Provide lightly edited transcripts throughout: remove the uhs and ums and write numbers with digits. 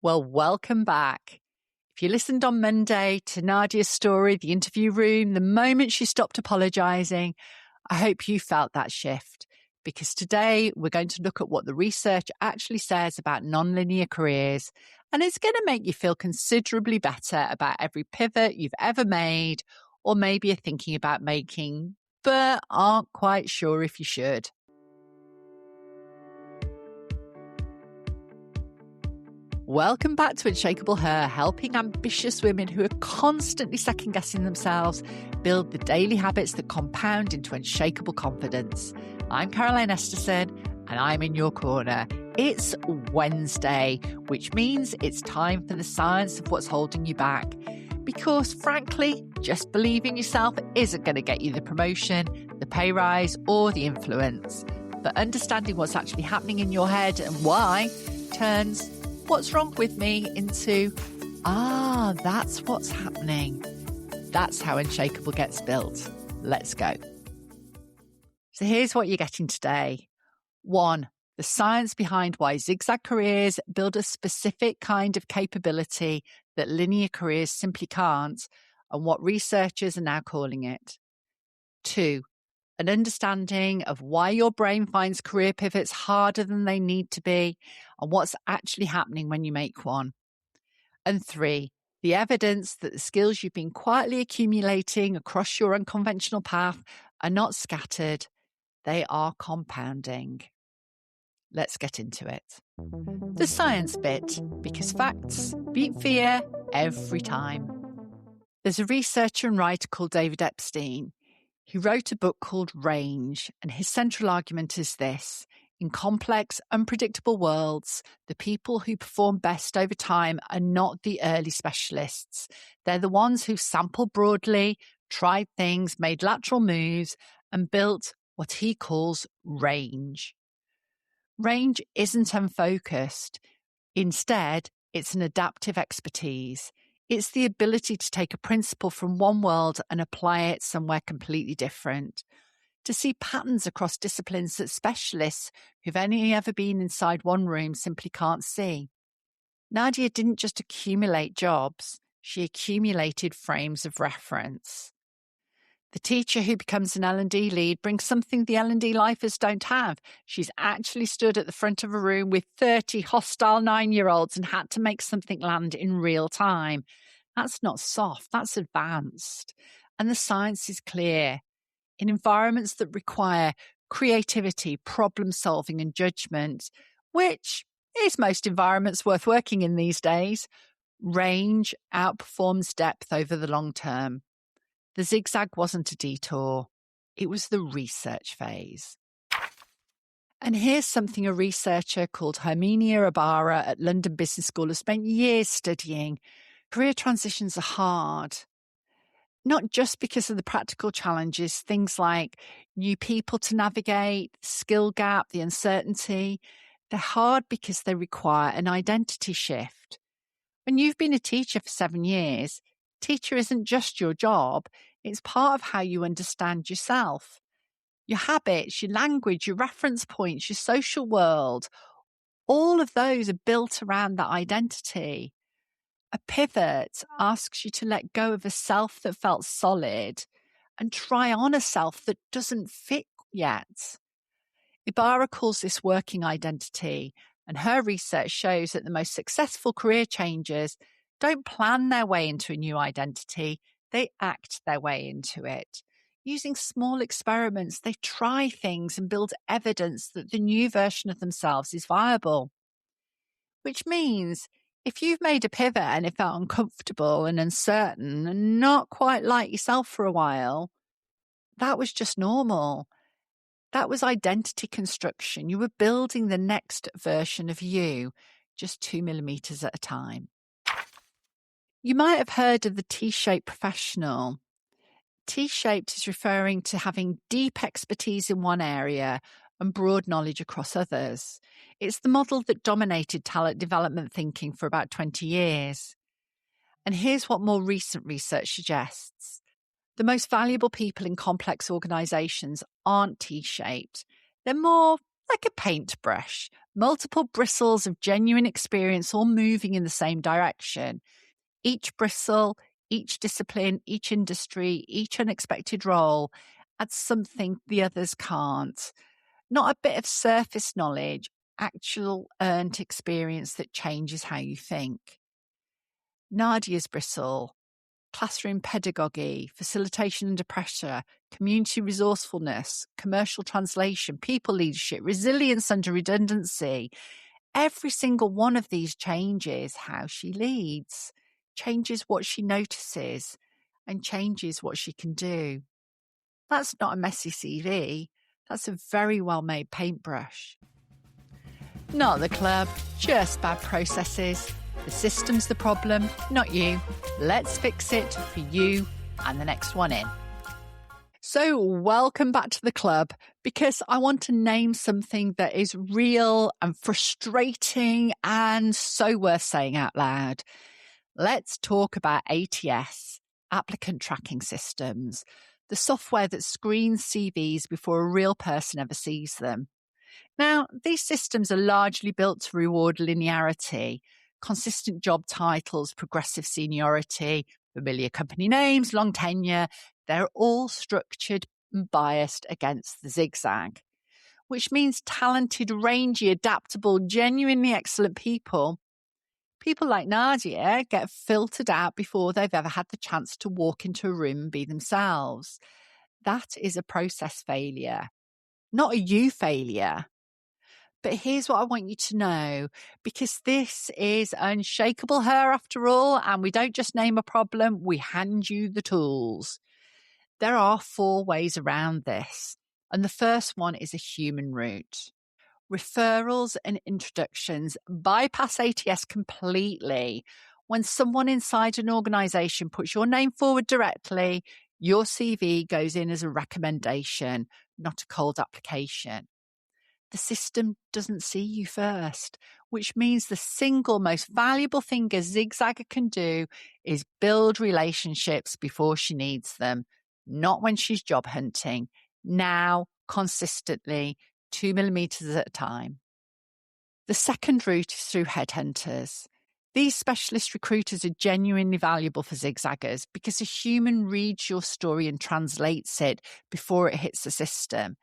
Well, welcome back. If you listened on Monday to Nadia's story, the interview room, the moment she stopped apologising, I hope you felt that shift, because today we're going to look at what the research actually says about nonlinear careers, and it's going to make you feel considerably better about every pivot you've ever made, or maybe you're thinking about making, but aren't quite sure if you should. Welcome back to Unshakable Her, helping ambitious women who are constantly second-guessing themselves build the daily habits that compound into unshakable confidence. I'm Caroline Esterson, and I'm in your corner. It's Wednesday, which means it's time for the science of what's holding you back. Because, frankly, just believing yourself isn't going to get you the promotion, the pay rise, or the influence. But understanding what's actually happening in your head and why turns what's wrong with me into, that's what's happening. That's how Unshakable gets built. Let's go. So here's what you're getting today. 1, the science behind why zigzag careers build a specific kind of capability that linear careers simply can't, and what researchers are now calling it. 2, an understanding of why your brain finds career pivots harder than they need to be and what's actually happening when you make one. And 3, the evidence that the skills you've been quietly accumulating across your unconventional path are not scattered, they are compounding. Let's get into it. The science bit, because facts beat fear every time. There's a researcher and writer called David Epstein. He wrote a book called Range, and his central argument is this: in complex, unpredictable worlds, the people who perform best over time are not the early specialists. They're the ones who sampled broadly, tried things, made lateral moves, and built what he calls range. Range isn't unfocused. Instead, it's an adaptive expertise. It's the ability to take a principle from one world and apply it somewhere completely different. To see patterns across disciplines that specialists who've only ever been inside one room simply can't see. Nadia didn't just accumulate jobs, she accumulated frames of reference. The teacher who becomes an L&D lead brings something the L&D lifers don't have. She's actually stood at the front of a room with 30 hostile 9-year-olds and had to make something land in real time. That's not soft, that's advanced. And the science is clear. In environments that require creativity, problem solving, and judgment, which is most environments worth working in these days, range outperforms depth over the long term. The zigzag wasn't a detour. It was the research phase. And here's something a researcher called Herminia Ibarra at London Business School has spent years studying. Career transitions are hard. Not just because of the practical challenges, things like new people to navigate, skill gap, the uncertainty. They're hard because they require an identity shift. When you've been a teacher for 7 years, teacher isn't just your job, it's part of how you understand yourself. Your habits, your language, your reference points, your social world, all of those are built around that identity. A pivot asks you to let go of a self that felt solid and try on a self that doesn't fit yet. Ibarra calls this working identity, and her research shows that the most successful career changers don't plan their way into a new identity, they act their way into it. Using small experiments, they try things and build evidence that the new version of themselves is viable. Which means if you've made a pivot and it felt uncomfortable and uncertain and not quite like yourself for a while, that was just normal. That was identity construction. You were building the next version of you, just 2 millimeters at a time. You might have heard of the T-shaped professional. T-shaped is referring to having deep expertise in one area and broad knowledge across others. It's the model that dominated talent development thinking for about 20 years. And here's what more recent research suggests. The most valuable people in complex organizations aren't T-shaped. They're more like a paintbrush, multiple bristles of genuine experience all moving in the same direction. Each bristle, each discipline, each industry, each unexpected role adds something the others can't. Not a bit of surface knowledge, actual earned experience that changes how you think. Nadia's bristle: classroom pedagogy, facilitation under pressure, community resourcefulness, commercial translation, people leadership, resilience under redundancy. Every single one of these changes how she leads, changes what she notices, and changes what she can do. That's not a messy CV. That's a very well-made paintbrush. Not the club, just bad processes. The system's the problem, not you. Let's fix it for you and the next one in. So welcome back to the club, because I want to name something that is real and frustrating and so worth saying out loud. Let's talk about ATS, applicant tracking systems, the software that screens CVs before a real person ever sees them. Now, these systems are largely built to reward linearity, consistent job titles, progressive seniority, familiar company names, long tenure. They're all structured and biased against the zigzag, which means talented, rangy, adaptable, genuinely excellent people like Nadia get filtered out before they've ever had the chance to walk into a room and be themselves. That is a process failure, not a you failure. But here's what I want you to know, because this is Unshakable Her after all, and we don't just name a problem, we hand you the tools. There are 4 ways around this, and the first one is a human route. Referrals and introductions bypass ATS completely. When someone inside an organisation puts your name forward directly, your CV goes in as a recommendation, not a cold application. The system doesn't see you first, which means the single most valuable thing a zigzagger can do is build relationships before she needs them, not when she's job hunting, now, consistently, 2 millimeters at a time. The second route is through headhunters. These specialist recruiters are genuinely valuable for zigzaggers because a human reads your story and translates it before it hits the system.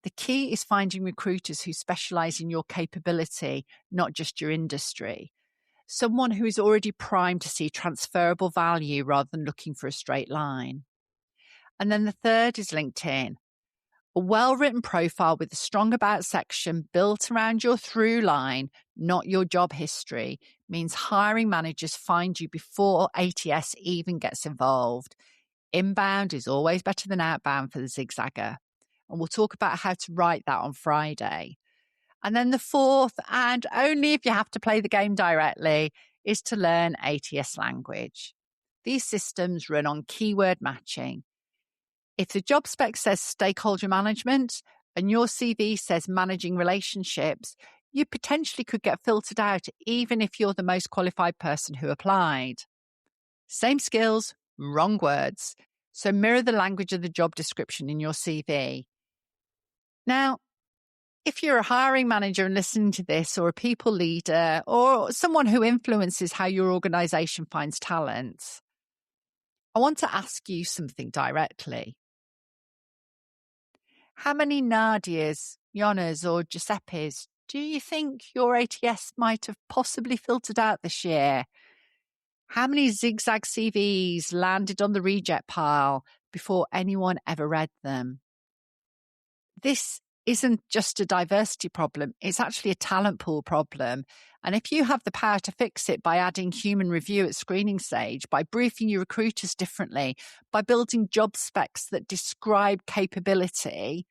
The key is finding recruiters who specialize in your capability, not just your industry. Someone who is already primed to see transferable value rather than looking for a straight line. And then the third is LinkedIn. A well-written profile with a strong about section built around your through line, not your job history, means hiring managers find you before ATS even gets involved. Inbound is always better than outbound for the zigzagger. And we'll talk about how to write that on Friday. And then the fourth, and only if you have to play the game directly, is to learn ATS language. These systems run on keyword matching. If the job spec says stakeholder management and your CV says managing relationships, you potentially could get filtered out even if you're the most qualified person who applied. Same skills, wrong words. So mirror the language of the job description in your CV. Now, if you're a hiring manager and listening to this, or a people leader, or someone who influences how your organization finds talent, I want to ask you something directly. How many Nadias, Yonas, or Giuseppes do you think your ATS might have possibly filtered out this year? How many zigzag CVs landed on the reject pile before anyone ever read them? This isn't just a diversity problem, it's actually a talent pool problem. And if you have the power to fix it by adding human review at screening stage, by briefing your recruiters differently, by building job specs that describe capability,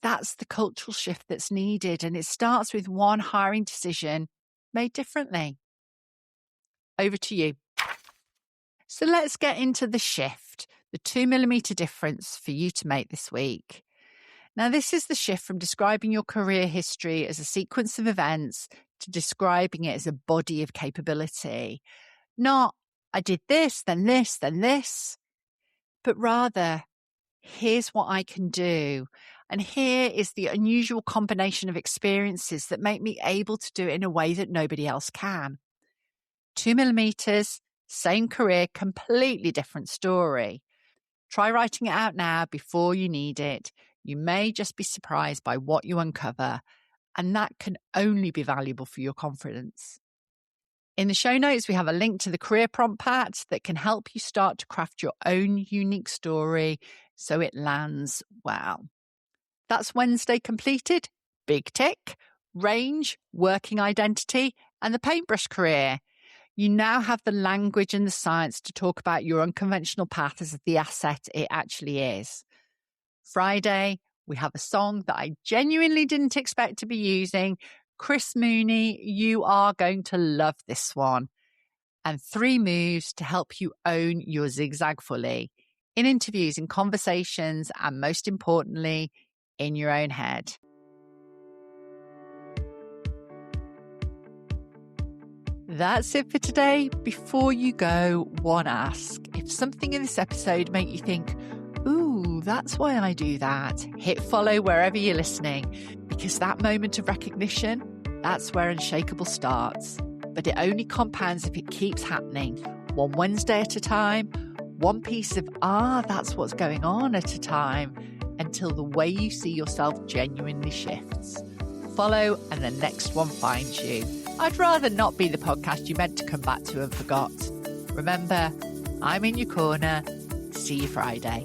that's the cultural shift that's needed. And it starts with one hiring decision made differently. Over to you. So let's get into the shift, the 2 millimeter difference for you to make this week. Now, this is the shift from describing your career history as a sequence of events to describing it as a body of capability. Not, I did this, then this, then this, but rather, here's what I can do. And here is the unusual combination of experiences that make me able to do it in a way that nobody else can. 2 millimeters, same career, completely different story. Try writing it out now before you need it. You may just be surprised by what you uncover, and that can only be valuable for your confidence. In the show notes, we have a link to the career prompt pad that can help you start to craft your own unique story so it lands well. That's Wednesday completed. Big tick. Range, working identity, and the paintbrush career. You now have the language and the science to talk about your unconventional path as the asset it actually is. Friday, we have a song that I genuinely didn't expect to be using. Chris Mooney, you are going to love this one. And 3 moves to help you own your zigzag fully in interviews, in conversations, and most importantly, in your own head. That's it for today. Before you go, one ask. If something in this episode made you think, ooh, that's why I do that, hit follow wherever you're listening, because that moment of recognition, that's where Unshakable starts. But it only compounds if it keeps happening, one Wednesday at a time, one piece of, that's what's going on at a time, until the way you see yourself genuinely shifts. Follow and the next one finds you. I'd rather not be the podcast you meant to come back to and forgot. Remember, I'm in your corner. See you Friday.